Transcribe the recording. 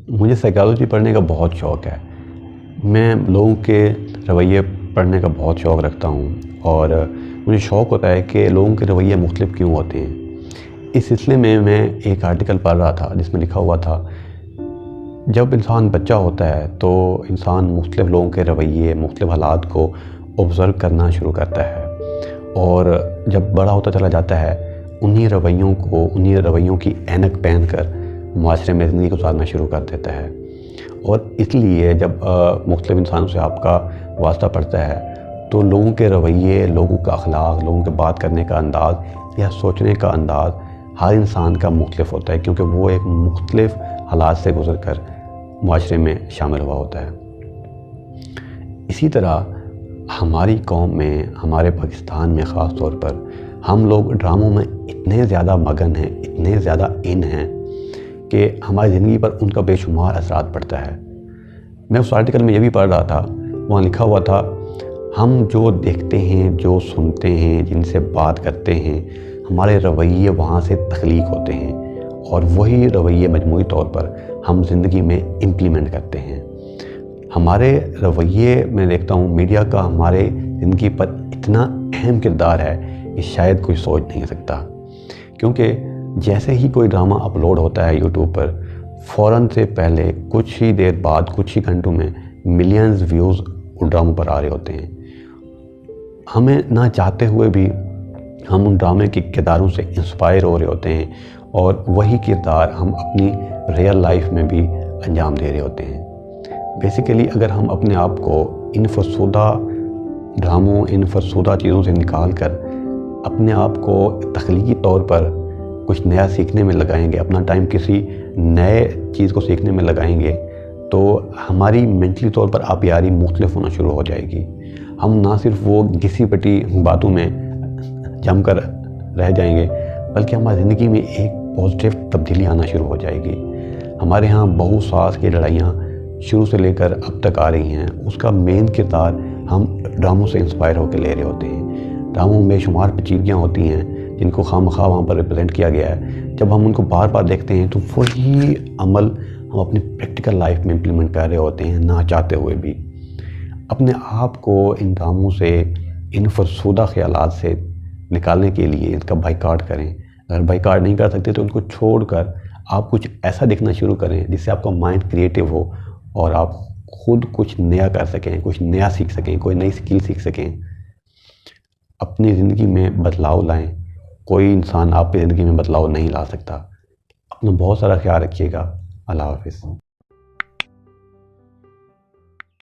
مجھے سائیکالوجی پڑھنے کا بہت شوق ہے. میں لوگوں کے رویے پڑھنے کا بہت شوق رکھتا ہوں اور مجھے شوق ہوتا ہے کہ لوگوں کے رویے مختلف کیوں ہوتے ہیں. اس سلسلے میں ایک آرٹیکل پڑھ رہا تھا جس میں لکھا ہوا تھا جب انسان بچہ ہوتا ہے تو انسان مختلف لوگوں کے رویے مختلف حالات کو آبزرو کرنا شروع کرتا ہے اور جب بڑا ہوتا چلا جاتا ہے انہی رویوں کی اینک پہن کر معاشرے میں زندگی گزارنا شروع کر دیتا ہے. اور اس لیے جب مختلف انسانوں سے آپ کا واسطہ پڑتا ہے تو لوگوں کے رویے، لوگوں کا اخلاق، لوگوں کے بات کرنے کا انداز یا سوچنے کا انداز ہر انسان کا مختلف ہوتا ہے کیونکہ وہ ایک مختلف حالات سے گزر کر معاشرے میں شامل ہوا ہوتا ہے. اسی طرح ہماری قوم میں، ہمارے پاکستان میں خاص طور پر ہم لوگ ڈراموں میں اتنے زیادہ مگن ہیں، اتنے زیادہ ان ہیں کہ ہماری زندگی پر ان کا بے شمار اثرات پڑتا ہے. میں اس آرٹیکل میں یہ بھی پڑھ رہا تھا، وہاں لکھا ہوا تھا ہم جو دیکھتے ہیں، جو سنتے ہیں، جن سے بات کرتے ہیں، ہمارے رویے وہاں سے تخلیق ہوتے ہیں اور وہی رویے مجموعی طور پر ہم زندگی میں امپلیمنٹ کرتے ہیں. ہمارے رویے میں دیکھتا ہوں میڈیا کا ہمارے زندگی پر اتنا اہم کردار ہے کہ شاید کوئی سوچ نہیں سکتا. کیونکہ جیسے ہی کوئی ڈرامہ اپلوڈ ہوتا ہے یوٹیوب پر، فوراً سے پہلے کچھ ہی دیر بعد، کچھ ہی گھنٹوں میں ملینز ویوز ان ڈراموں پر آ رہے ہوتے ہیں. ہمیں نہ چاہتے ہوئے بھی ہم ان ڈرامے کے کرداروں سے انسپائر ہو رہے ہوتے ہیں اور وہی کردار ہم اپنی ریئل لائف میں بھی انجام دے رہے ہوتے ہیں. بیسیکلی اگر ہم اپنے آپ کو ان فرسودہ ڈراموں، ان فرسودہ چیزوں سے نکال کر اپنے آپ کو تخلیقی طور پر کچھ نیا سیکھنے میں لگائیں گے، اپنا ٹائم کسی نئے چیز کو سیکھنے میں لگائیں گے تو ہماری مینٹلی طور پر آبیاری مختلف ہونا شروع ہو جائے گی. ہم نہ صرف وہ گھسی پٹی باتوں میں جم کر رہ جائیں گے بلکہ ہماری زندگی میں ایک پازیٹیو تبدیلی آنا شروع ہو جائے گی. ہمارے ہاں بہو ساس کی لڑائیاں شروع سے لے کر اب تک آ رہی ہیں، اس کا مین کردار ہم ڈراموں سے انسپائر ہو کے لے رہے ہوتے ہیں. ڈراموں میں شمار پیچیدگیاں ہوتی ہیں جن کو خواہ وہاں پر ریپرزینٹ کیا گیا ہے. جب ہم ان کو بار بار دیکھتے ہیں تو وہی عمل ہم اپنی پریکٹیکل لائف میں امپلیمنٹ کر رہے ہوتے ہیں نہ چاہتے ہوئے بھی. اپنے آپ کو ان ڈراموں سے، ان فرسودہ خیالات سے نکالنے کے لیے ان کا بائیکاٹ کریں. اگر بائیکاٹ نہیں کر سکتے تو ان کو چھوڑ کر آپ کچھ ایسا دیکھنا شروع کریں جس سے آپ کا مائنڈ کریٹیو ہو اور آپ خود کچھ نیا کر سکیں، کچھ نیا سیکھ سکیں، کوئی نئی سکل سیکھ سکیں. اپنی زندگی میں بدلاؤ لائیں. کوئی انسان آپ کی زندگی میں بدلاؤ نہیں لا سکتا. اپنا بہت سارا خیال رکھیے گا. اللہ حافظ.